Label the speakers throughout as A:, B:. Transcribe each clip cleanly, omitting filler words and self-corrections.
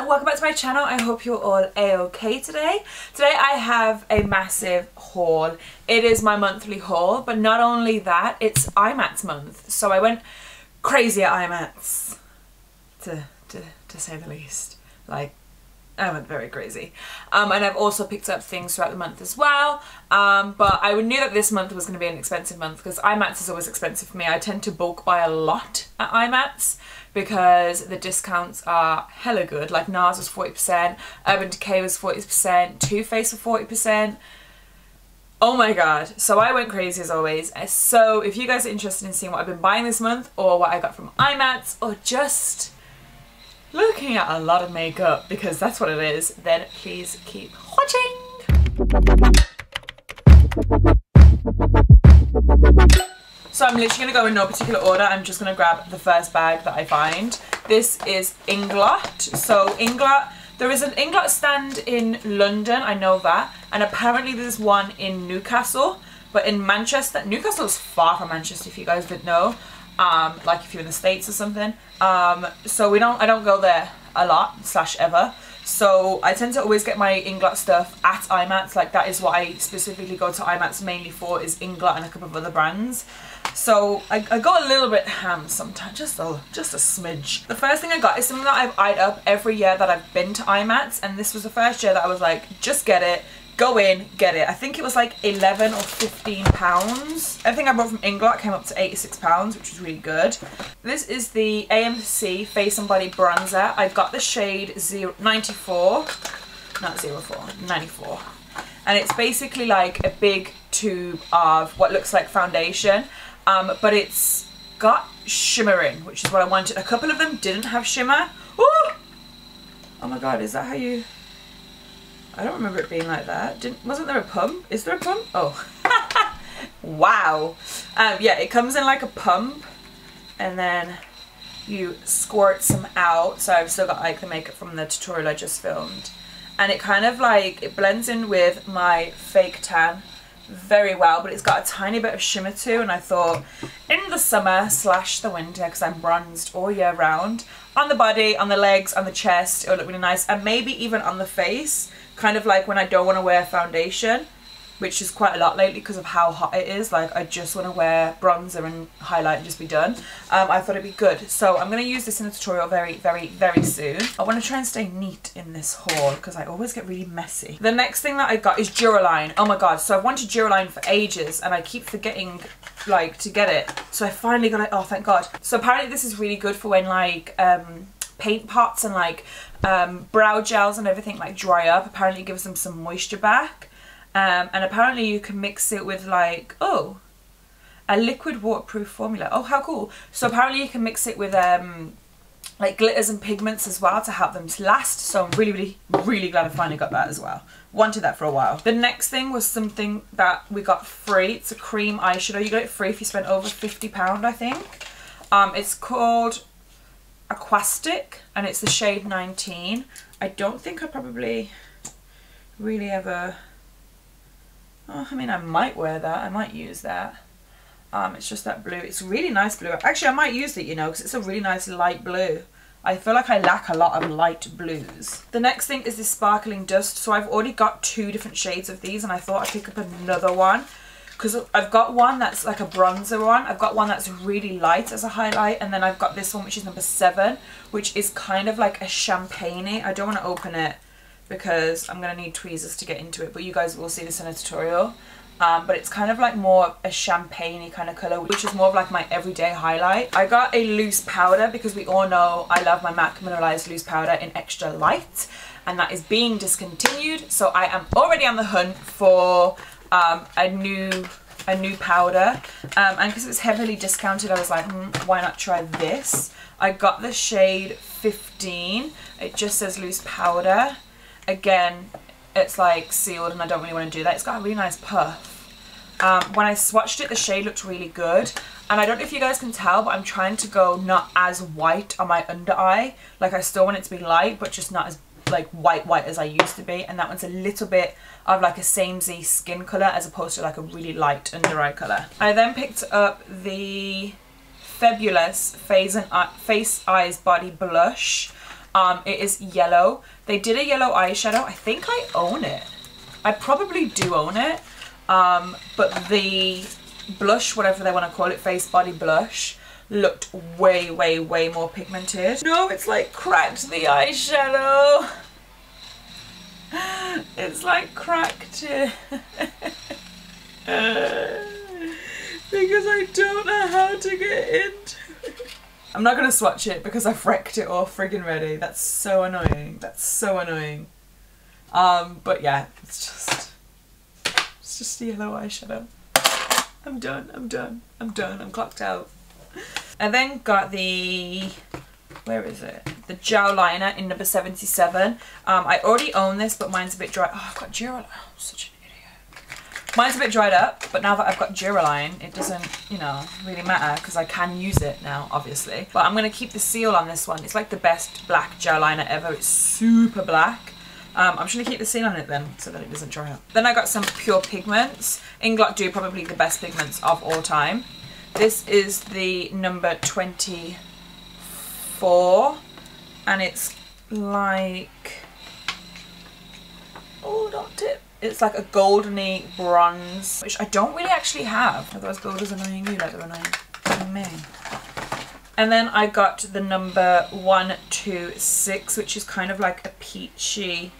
A: and welcome back to my channel. I hope you're all a-okay today. Today I have a massive haul. It is my monthly haul, but not only that, it's IMATS month. So I went crazy at IMATS, to say the least. Like, I went very crazy. And I've also picked up things throughout the month as well. But I knew that this month was going to be an expensive month because IMATS is always expensive for me. I tend to bulk buy a lot at IMATS because the discounts are hella good. Like NARS was 40%, Urban Decay was 40%, Too Faced for 40%. Oh my god. So I went crazy as always. So if you guys are interested in seeing what I've been buying this month or what I got from IMATS or just looking at a lot of makeup, because that's what it is, then please keep watching. So I'm literally going to go in no particular order. I'm just going to grab the first bag that I find. This is Inglot. So Inglot, there is an Inglot stand in London, I know that, and apparently there's one in Newcastle, but in Manchester, Newcastle is far from Manchester if you guys didn't know. Like if you're in the States or something. So I don't go there a lot / ever. So I tend to always get my Inglot stuff at IMATS. Like that is what I specifically go to IMATS mainly for, is Inglot and a couple of other brands. So I go a little bit ham sometimes, just a smidge. The first thing I got is something that I've eyed up every year that I've been to IMATS, and this was the first year that I was like, just get it. Go in, get it. I think it was like 11 or 15 pounds. Everything I bought from Inglot came up to 86 pounds, which was really good. This is the AMC Face and Body Bronzer. I got the shade 94, not 04, 94. And it's basically like a big tube of what looks like foundation, but it's got shimmering, which is what I wanted. A couple of them didn't have shimmer. Ooh! Oh my god, is that how you... I don't remember it being like that. Wasn't there a pump? Is there a pump? Oh. Wow. Yeah, it comes in like a pump and then you squirt some out. So I've still got like the makeup from the tutorial I just filmed. And it kind of like, it blends in with my fake tan very well, but it's got a tiny bit of shimmer too. And I thought in the summer / the winter, because I'm bronzed all year round, on the body, on the legs, on the chest, it would look really nice. And maybe even on the face. Kind of like when I don't want to wear foundation, which is quite a lot lately because of how hot it is. Like I just want to wear bronzer and highlight and just be done. I thought it'd be good. So I'm going to use this in a tutorial very, very, very soon. I want to try and stay neat in this haul because I always get really messy. The next thing that I got is Duraline. Oh my god. So I've wanted Duraline for ages and I keep forgetting like to get it. So I finally got it. Oh, thank god. So apparently this is really good for when like paint pots and like brow gels and everything like dry up. Apparently it gives them some moisture back, and apparently you can mix it with like, oh, a liquid waterproof formula. Oh, how cool. So apparently you can mix it with like glitters and pigments as well to help them to last. So I'm really glad I finally got that as well. Wanted that for a while. The next thing was something that we got free. It's a cream eyeshadow. You got it free if you spent over £50, I think. It's called Aquastic and it's the shade 19. I don't think I probably really ever... Oh, I mean, I might wear that. I might use that. It's just that blue. It's really nice blue. Actually, I might use it, you know, because it's a really nice light blue. I feel like I lack a lot of light blues. The next thing is this sparkling dust. So I've already got 2 different shades of these and I thought I'd pick up another one. Because I've got one that's like a bronzer one, I've got one that's really light as a highlight, and then I've got this one which is number 7, which is kind of like a champagne-y. I don't want to open it because I'm going to need tweezers to get into it, but you guys will see this in a tutorial. But it's kind of like more a champagne-y kind of colour, which is more of like my everyday highlight. I got a loose powder because we all know I love my MAC Mineralized Loose Powder in Extra Light, and that is being discontinued. So I am already on the hunt for a new powder, and because it was heavily discounted I was like, why not try this. I got the shade 15. It just says loose powder. Again, it's like sealed and I don't really want to do that. It's got a really nice puff. When I swatched it, the shade looked really good, and I don't know if you guys can tell, but I'm trying to go not as white on my under eye. Like I still want it to be light, but just not as like white as I used to be, and that one's a little bit of like a samey skin colour as opposed to like a really light under eye colour. I then picked up the Fabulous Face Eyes Body Blush. It is yellow. They did a yellow eyeshadow. I think I own it. I probably do own it. But the blush, whatever they want to call it, face body blush, looked way, way, way more pigmented. No, it's like cracked the eyeshadow. It's like cracked it. Because I don't know how to get into it. I'm not going to swatch it because I've wrecked it all friggin' ready. That's so annoying. That's so annoying. But yeah, it's just a yellow eyeshadow. I'm done, I'm done, I'm done, I'm clocked out. I then got the, where is it? The Eyeliner in number 77. I already own this, but mine's a bit dry. Oh, I've got Duraline. Oh, I'm such an idiot. Mine's a bit dried up, but now that I've got Duraline, it doesn't, you know, really matter because I can use it now, obviously. But I'm going to keep the seal on this one. It's like the best black Eyeliner ever. It's super black. I'm just going to keep the seal on it then, so that it doesn't dry up. Then I got some pure pigments. Inglot do probably the best pigments of all time. This is the number 24, and it's like, oh, don't tip. It's like a goldeny bronze, which I don't really actually have. Otherwise gold is annoying you like they're annoying me. And then I got the number 126, which is kind of like a peachy,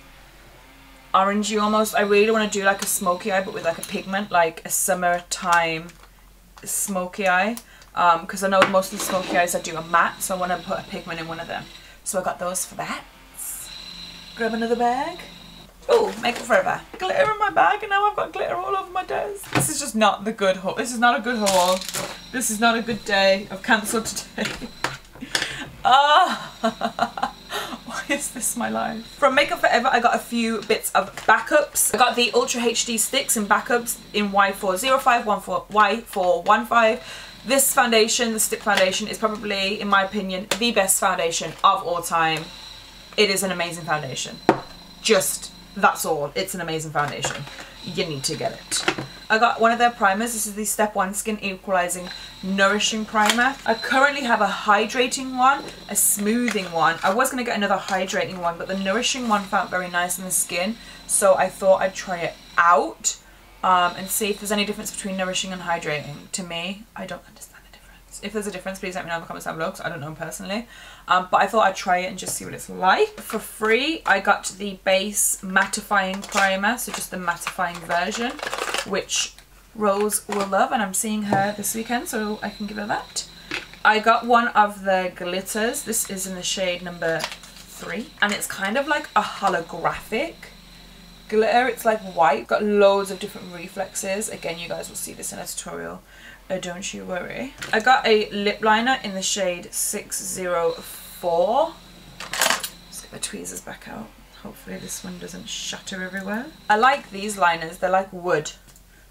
A: orangey almost. I really want to do like a smoky eye, but with like a pigment, like a summertime smoky eye. Because I know most of the smoky eyes I do are matte, so I want to put a pigment in one of them. So I got those for that. Grab another bag. Oh, Makeup Forever. Glitter in my bag, and now I've got glitter all over my desk. This is just not the good haul. This is not a good haul. This is not a good day. I've cancelled today. Ah, why is this my life? From Makeup Forever, I got a few bits of backups. I got the Ultra HD sticks and backups in Y405, Y415. This foundation, the stick foundation, is probably, in my opinion, the best foundation of all time. It is an amazing foundation. Just, that's all. It's an amazing foundation. You need to get it. I got one of their primers. This is the Step 1 Skin Equalizing Nourishing Primer. I currently have a hydrating one, a smoothing one. I was going to get another hydrating one, but the nourishing one felt very nice in the skin, so I thought I'd try it out and see if there's any difference between nourishing and hydrating. To me, I don't understand the difference. If there's a difference, please let me know in the comments down below, because I don't know personally. But I thought I'd try it and just see what it's like. For free, I got the base mattifying primer, so just the mattifying version, which Rose will love, and I'm seeing her this weekend, so I can give her that. I got one of the glitters. This is in the shade number 3, and it's kind of like a holographic glitter. It's like white, got loads of different reflexes. Again, you guys will see this in a tutorial. Don't you worry. I got a lip liner in the shade 604. Let's get the tweezers back out. Hopefully this one doesn't shatter everywhere. I like these liners. They're like wood,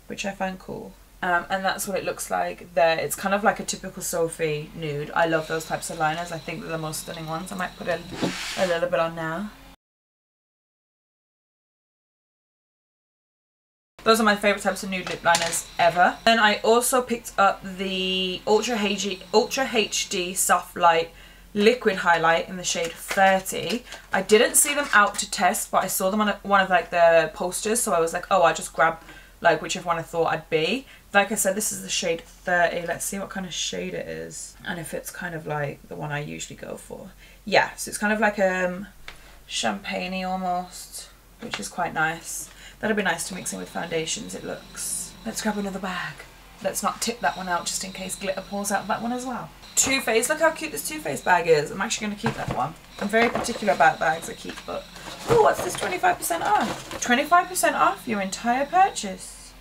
A: which I find cool. And that's what it looks like there. It's kind of like a typical Sophie nude. I love those types of liners. I think they're the most stunning ones. I might put a little bit on now. Those are my favourite types of nude lip liners ever. Then I also picked up the Ultra HD Soft Light Liquid Highlight in the shade 30. I didn't see them out to test, but I saw them on one of like the posters, so I was like, oh, I'll just grab like whichever one I thought I'd be. Like I said, this is the shade 30. Let's see what kind of shade it is, and if it's kind of like the one I usually go for. Yeah, so it's kind of like champagne-y almost, which is quite nice. That'd be nice to mix in with foundations, it looks. Let's grab another bag. Let's not tip that one out just in case glitter pours out of that one as well. Too Faced, look how cute this Too Faced bag is. I'm actually going to keep that one. I'm very particular about bags I keep, but... Oh, what's this 25% off? 25% off your entire purchase.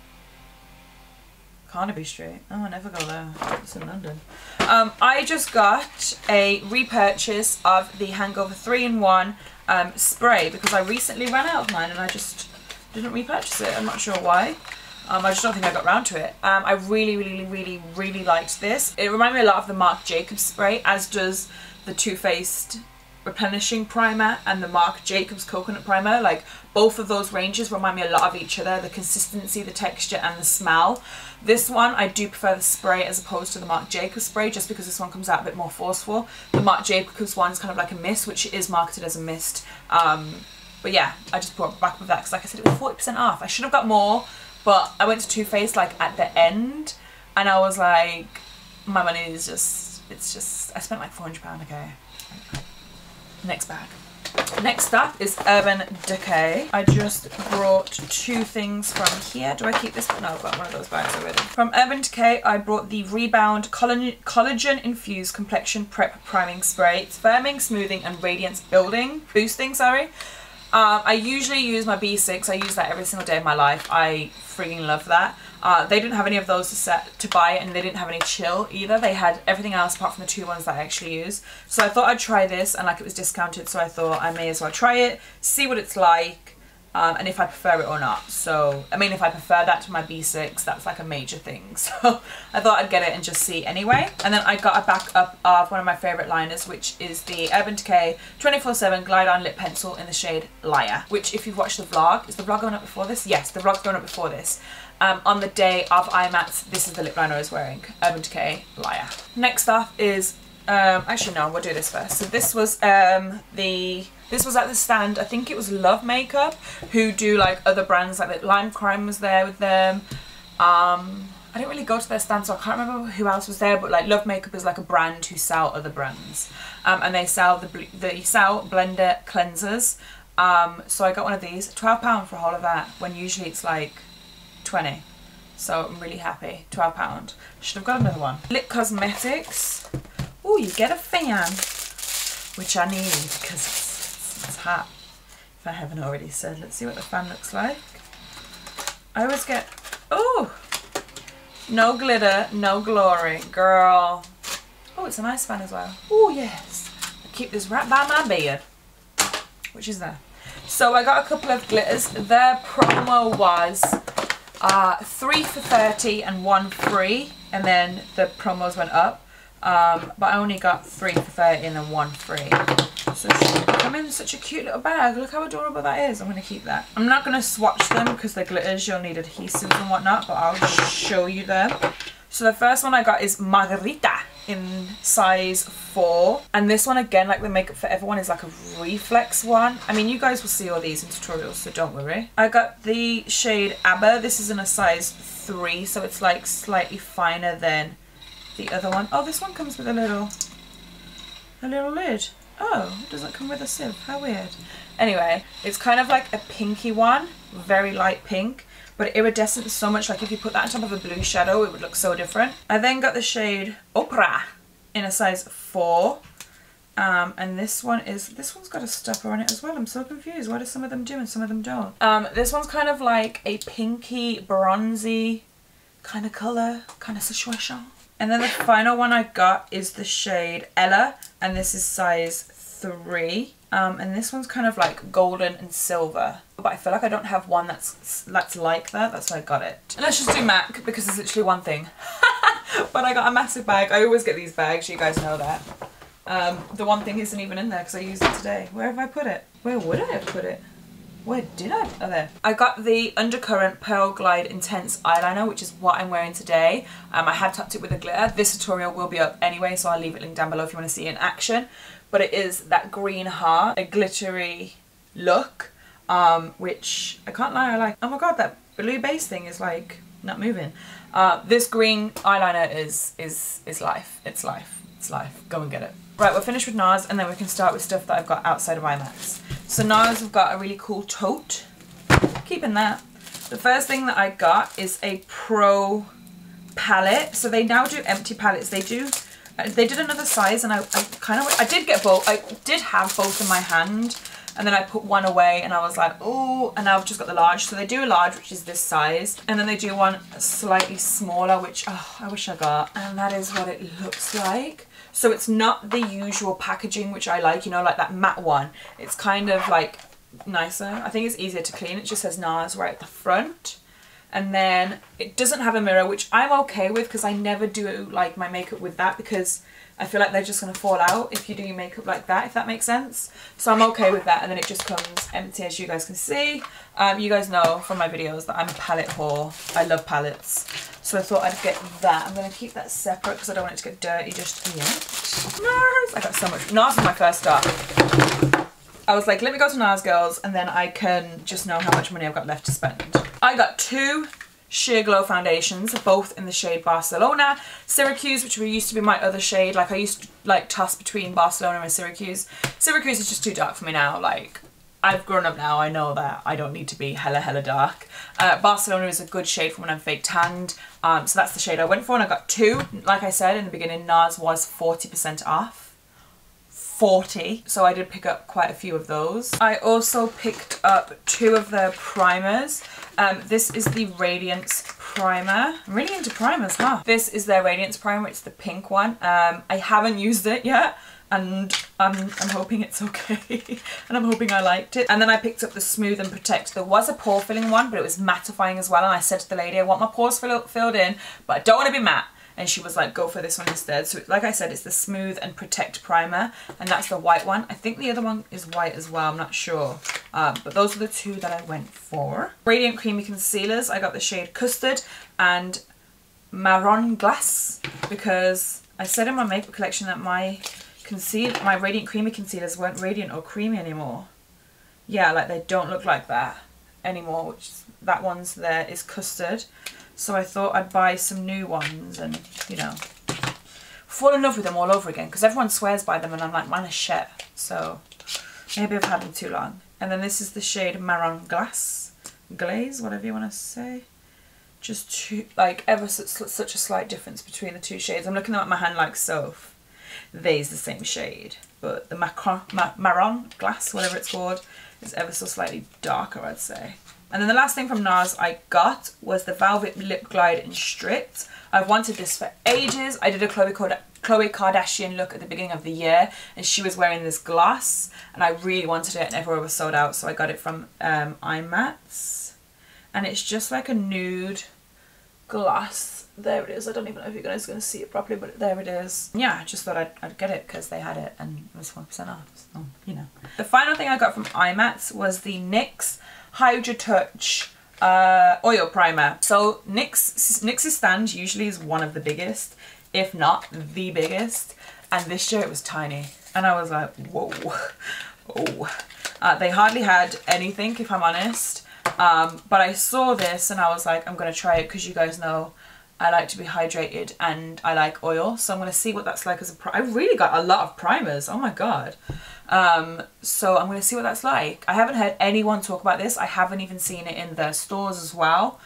A: Carnaby Street. Oh, I never go there. It's in London. I just got a repurchase of the Hangover 3-in-1 spray because I recently ran out of mine and I just didn't repurchase it. I'm not sure why. I just don't think I got round to it. I really liked this. It reminded me a lot of the Marc Jacobs spray, as does the Too Faced Replenishing Primer and the Marc Jacobs Coconut Primer. Like, both of those ranges remind me a lot of each other, the consistency, the texture and the smell. This one I do prefer the spray as opposed to the Marc Jacobs spray, just because this one comes out a bit more forceful. The Marc Jacobs one is kind of like a mist, which is marketed as a mist. But yeah, I just brought it back with that because, like I said, it was 40% off. I should have got more, but I went to Too Faced like at the end and I was like, my money is just, it's just, I spent like £400, okay. Next bag. Next up is Urban Decay. I just brought 2 things from here. Do I keep this? No, I've got one of those bags already. From Urban Decay, I brought the Rebound Collagen Infused Complexion Prep Priming Spray. It's firming, smoothing, and radiance boosting, sorry. I usually use my B6. I use that every single day of my life. I freaking love that. They didn't have any of those to buy, and they didn't have any chill either. They had everything else apart from the 2 ones that I actually use. So I thought I'd try this, and like it was discounted, so I thought I may as well try it, see what it's like, and if I prefer it or not. So, I mean, if I prefer that to my B6, that's like a major thing. So I thought I'd get it and just see anyway. And then I got a backup of one of my favourite liners, which is the Urban Decay 24/7 Glide On Lip Pencil in the shade Liar. Which, if you've watched the vlog, is the vlog going up before this? Yes, the vlog's going up before this. On the day of IMATS, this is the lip liner I was wearing. Urban Decay Liar. Next off is, actually no, we'll do this first. So this was this was at the stand, I think it was Love Makeup, who do like other brands, like Lime Crime was there with them. I didn't really go to their stand, so I can't remember who else was there, but like Love Makeup is like a brand who sell other brands. And they sell blender cleansers. So I got one of these, £12 for a whole of that, when usually it's like 20. So I'm really happy. £12. Should have got another one. Lip Cosmetics. Oh, you get a fan, which I need because it's hot, if I haven't already said. Let's see what the fan looks like. I always get, oh, no glitter, no glory, girl. Oh, it's a nice fan as well. Oh yes, I keep this right by my bed, which is there. So I got a couple of glitters. Their promo was 3 for 30 and 1 free, and then the promos went up. But I only got 3 for 30 and then 1 free. So I'm in such a cute little bag. Look how adorable that is. I'm going to keep that. I'm not going to swatch them because they're glitters. You'll need adhesives and whatnot, but I'll show you them. So the first one I got is Margarita in size 4. And this one, again, like the Makeup for Everyone, is like a reflex one. I mean, you guys will see all these in tutorials, so don't worry. I got the shade ABBA. This is in a size 3, so it's like slightly finer than the other one. Oh, this one comes with a little lid. Oh, it doesn't come with a sieve. How weird. Anyway, it's kind of like a pinky one, very light pink, but iridescent so much, like if you put that on top of a blue shadow, it would look so different. I then got the shade Oprah in a size 4. And this one's got a stopper on it as well. I'm so confused. Why do some of them do and some of them don't? This one's kind of like a pinky, bronzy kind of colour, kind of situation. And then the final one I got is the shade Ella, and this is size 3. And this one's kind of like golden and silver, but I feel like I don't have one that's like that. That's why I got it. And let's just do MAC because it's literally one thing. But I got a massive bag. I always get these bags, you guys know that. The one thing isn't even in there because I used it today. Where have I put it? Where would I have put it? Where did I? Oh, there. I got the Undercurrent Pearl Glide Intense Eyeliner, which is what I'm wearing today. I have topped it with a glitter. This tutorial will be up anyway, so I'll leave it linked down below if you want to see it in action. But it is that green heart, a glittery look, which I can't lie, I like. Oh my god, that blue base thing is like not moving. This green eyeliner is life. It's life. It's life. Go and get it. Right, we're finished with NARS, and then we can start with stuff that I've got outside of IMATS. So NARS, I've got a really cool tote. Keeping that. The first thing that I got is a Pro palette. So they now do empty palettes. They did another size, and I did get both. I did have both in my hand, and then I put one away, and I was like, oh, and now I've just got the large. So they do a large, which is this size, and then they do one slightly smaller, which, oh, I wish I got. And that is what it looks like. So it's not the usual packaging, which I like, you know, like that matte one. It's kind of like nicer. I think it's easier to clean. It just says NARS right at the front. And then it doesn't have a mirror, which I'm okay with because I never do like my makeup with that because I feel like they're just going to fall out if you do your makeup like that, if that makes sense. So I'm okay with that, and then it just comes empty, as you guys can see. You guys know from my videos that I'm a palette whore. I love palettes. So I thought I'd get that. I'm going to keep that separate because I don't want it to get dirty just yet. NARS! I got so much. NARS was my first stop. I was like, let me go to NARS, girls, and then I can just know how much money I've got left to spend. I got 2 Sheer Glow foundations, both in the shade Barcelona. Syracuse, which used to be my other shade. Like, I used to like toss between Barcelona and Syracuse. Syracuse is just too dark for me now. Like, I've grown up now, I know that I don't need to be hella dark. Barcelona is a good shade for when I'm fake tanned. So that's the shade I went for, and I got 2. Like I said in the beginning, NARS was 40% off. 40, so I did pick up quite a few of those. I also picked up 2 of their primers. This is the Radiance primer. I'm really into primers, huh? This is their Radiance primer. It's the pink one. I haven't used it yet, and I'm hoping it's okay. And I'm hoping I liked it. And then I picked up the Smooth and Protect. There was a pore filling one, but it was mattifying as well. And I said to the lady, I want my pores filled in, but I don't want to be matte. And she was like, go for this one instead. So like I said, it's the Smooth and Protect primer, and that's the white one. I think the other one is white as well, I'm not sure. But those are the 2 that I went for. Radiant Creamy Concealers, I got the shade Custard and Marron Glass, because I said in my makeup collection that my Radiant Creamy Concealers weren't radiant or creamy anymore. Yeah, like they don't look like that anymore, which that one's there is Custard. So I thought I'd buy some new ones and, you know, fall in love with them all over again, because everyone swears by them and I'm like, man, a shit. So maybe I've had them too long. And then this is the shade Marron Glaze, whatever you want to say. Just two, like ever such a slight difference between the 2 shades. I'm looking at my hand like Soph. They's the same shade, but the Marron Glass, whatever it's called, is ever so slightly darker, I'd say. And then the last thing from NARS I got was the Velvet Lip Glide in Stripped. I've wanted this for ages. I did a Khloe Kardashian look at the beginning of the year, and she was wearing this gloss, and I really wanted it, and everywhere was sold out, so I got it from IMATS. And it's just like a nude gloss. There it is. I don't even know if you guys are going to see it properly, but there it is. Yeah, I just thought I'd get it because they had it and it was 1% off, so, you know. The final thing I got from IMATS was the NYX Hydra Touch oil primer. So NYX's stand usually is one of the biggest, if not the biggest, and this year it was tiny, and I was like, whoa, oh. They hardly had anything, if I'm honest, but I saw this and I was like, I'm gonna try it because you guys know I like to be hydrated and I like oil, so I'm gonna see what that's like as a I really got a lot of primers, oh my god. So I'm going to see what that's like. I haven't heard anyone talk about this. I haven't even seen it in the stores as well.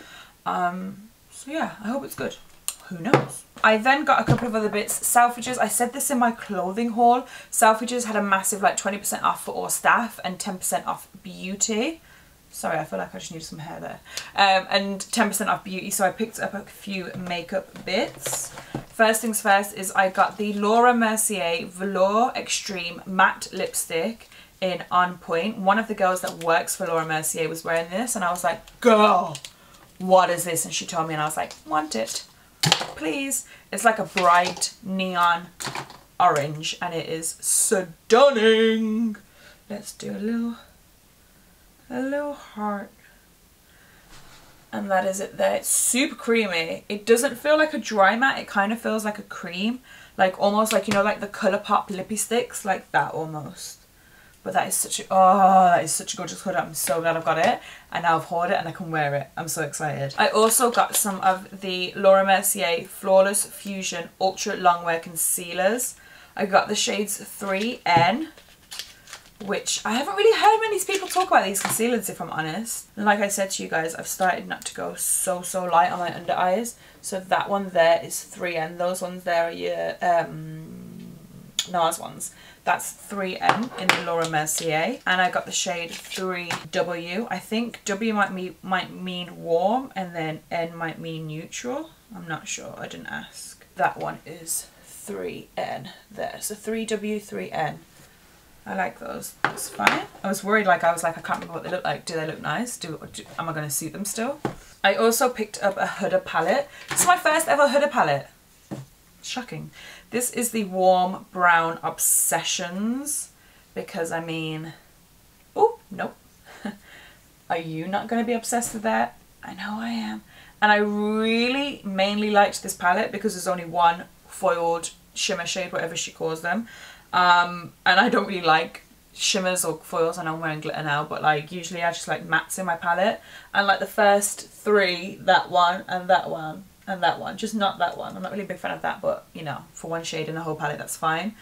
A: So yeah, I hope it's good. Who knows? I then got a couple of other bits. Selfridges. I said this in my clothing haul. Selfridges had a massive like 20% off for all staff and 10% off beauty. Sorry, I feel like I just need some hair there. And 10% off beauty. So I picked up a few makeup bits. First things first is I got the Laura Mercier Velour Extreme Matte Lipstick in On Point. One of the girls that works for Laura Mercier was wearing this, and I was like, girl, what is this? And she told me, and I was like, want it, please. It's like a bright neon orange, and it is stunning. Let's do a little heart. And that is it there. It's super creamy. It doesn't feel like a dry matte. It kind of feels like a cream. Like almost like, you know, like the Colourpop lippy sticks. Like that almost. But that is such a, oh, that is such a gorgeous colour. I'm so glad I've got it. And now I've hoarded it and I can wear it. I'm so excited. I also got some of the Laura Mercier Flawless Fusion Ultra Longwear Concealers. I got the shades 3N. Which I haven't really heard many people talk about these concealers, if I'm honest. And like I said to you guys, I've started not to go so light on my under eyes. So that one there is 3N. Those ones there are your NARS ones. That's 3N in the Laura Mercier. And I got the shade 3W. I think W might mean warm and then N might mean neutral. I'm not sure. I didn't ask. That one is 3N there. So 3W, 3N. I like those. That's fine. I was worried, like I can't remember what they look like. Do they look nice? Am I going to suit them still? I also picked up a Huda palette. This is my first ever Huda palette. shocking. This is the Warm Brown Obsessions, because I mean, oh, nope. Are you not going to be obsessed with that? I know I am. And I really mainly liked this palette because there's only one foiled shimmer shade, whatever she calls them. And I don't really like shimmers or foils. I know I'm wearing glitter now, but like usually I just like mattes in my palette. And like the first three, that one and that one and that one, just not that one. I'm not really a big fan of that, but you know, for one shade in the whole palette, that's fine.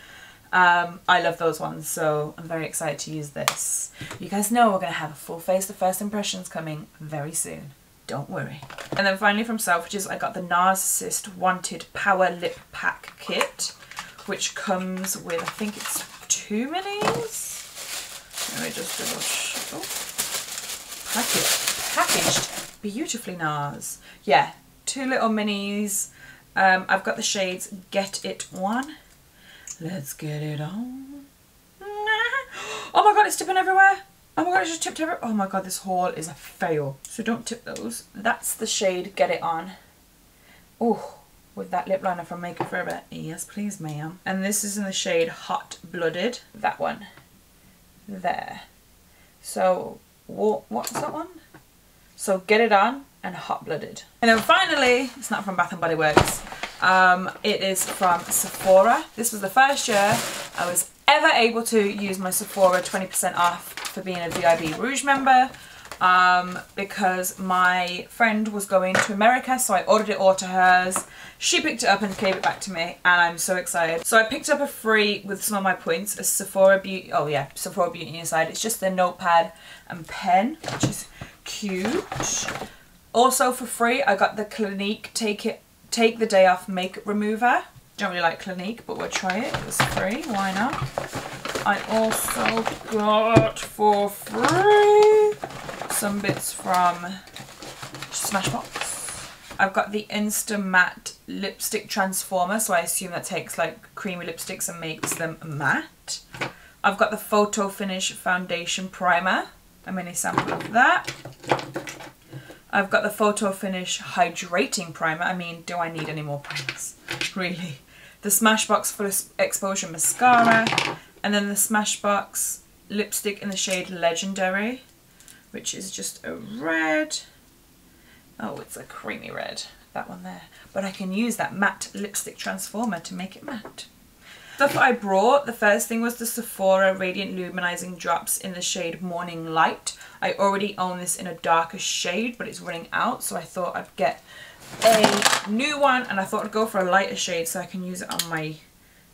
A: I love those ones, so I'm very excited to use this. You guys know we're going to have a full face of first impressions coming very soon. Don't worry. And then finally from Selfridges, I got the Narcissist Wanted Power Lip Pack Kit, which comes with, I think it's 2 minis. Let me just double packaged beautifully, NARS. Yeah, 2 little minis. I've got the shades Get It One. Let's get it on. Oh my god, it's tipping everywhere. Oh my god, it just tipped everywhere. Oh my god, this haul is a fail. So don't tip those. That's the shade Get It On. Oh, with that lip liner from Makeup Forever. Yes, please, ma'am. And this is in the shade Hot Blooded. That one. There. So, what's that one? So Get It On and Hot Blooded. And then finally, it's not from Bath & Body Works. It is from Sephora. This was the first year I was ever able to use my Sephora 20% off for being a VIB Rouge member, because my friend was going to America, so I ordered it all to hers. She picked it up and gave it back to me, and I'm so excited. So I picked up a free with some of my points, a SophieBeauty, oh yeah, SophieBeauty inside. It's just the notepad and pen, which is cute. Also for free, I got the Clinique Take the Day Off Makeup Remover. Don't really like Clinique, but we'll try it. It was free, why not? I also got for free some bits from Smashbox. I've got the Insta Matte Lipstick Transformer, so I assume that takes like creamy lipsticks and makes them matte. I've got the Photo Finish Foundation Primer, a mini sample of that. I've got the Photo Finish Hydrating Primer. I mean, do I need any more primers? Really? The Smashbox Full Exposure Mascara. And then the Smashbox lipstick in the shade Legendary, which is just a red. Oh, it's a creamy red. That one there. But I can use that matte lipstick transformer to make it matte. Stuff I brought, the first thing was the Sephora Radiant Luminizing Drops in the shade Morning Light. I already own this in a darker shade, but it's running out, so I thought I'd get a new one, and I thought I'd go for a lighter shade so I can use it on my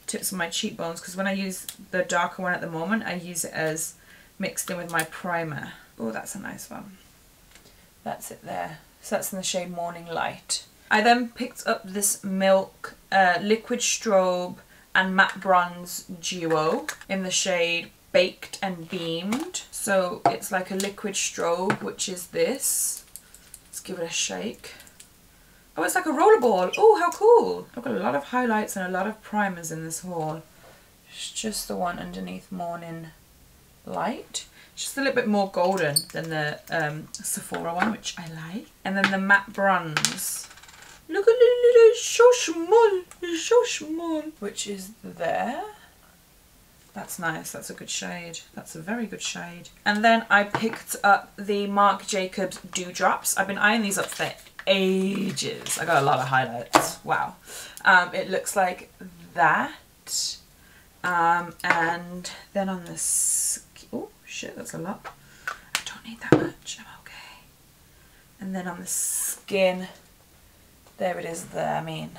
A: tips of my cheekbones, because when I use the darker one at the moment, I use it as mixed in with my primer. Oh, that's a nice one. That's it there. So that's in the shade Morning Light. I then picked up this Milk Liquid Strobe and Matte Bronze Duo in the shade Baked and Beamed. So it's like a liquid strobe, which is this. Let's give it a shake. Oh, it's like a rollerball. Oh, how cool. I've got a lot of highlights and a lot of primers in this haul. It's just the one underneath Morning Light. It's just a little bit more golden than the Sephora one, which I like. And then the Matte Bronze. Look at it, it's so small. It's so small. Which is there. That's nice. That's a good shade. That's a very good shade. And then I picked up the Marc Jacobs Dewdrops. I've been eyeing these up for ages. I got a lot of highlights. Wow. It looks like that. And then on the oh shit, that's a lot. I don't need that much. I'm okay. And then on the skin, there it is there. I mean,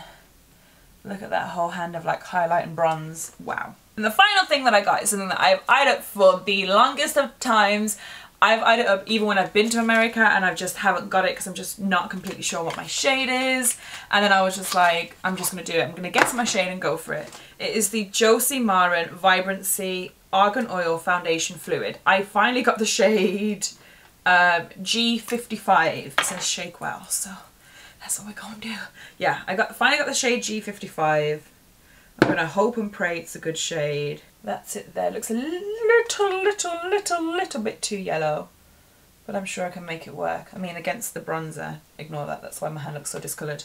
A: look at that whole hand of like highlight and bronze. Wow. And the final thing that I got is something that I've eyed up for the longest of times. I've eyed it up even when I've been to America, and I just haven't got it because I'm just not completely sure what my shade is. And then I was just like, I'm just going to do it. I'm going to get to my shade and go for it. It is the Josie Maran Vibrancy Argan Oil Foundation Fluid. I finally got the shade G55. It says shake well, so that's what we're going to do. Yeah, finally got the shade G55. I'm going to hope and pray it's a good shade. That's it there. Looks a little bit too yellow. But I'm sure I can make it work. I mean, against the bronzer. Ignore that. That's why my hand looks so discoloured.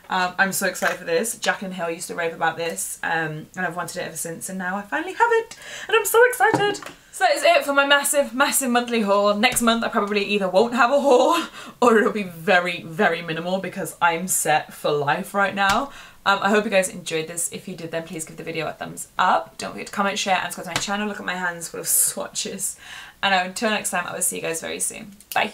A: I'm so excited for this. Jaclyn Hill used to rave about this, and I've wanted it ever since, and now I finally have it, and I'm so excited. So that is it for my massive monthly haul. Next month I probably either won't have a haul or it'll be very minimal because I'm set for life right now. I hope you guys enjoyed this. If you did, then please give the video a thumbs up. Don't forget to comment, share, and subscribe to my channel. Look at my hands full of swatches. And until next time, I will see you guys very soon. Bye.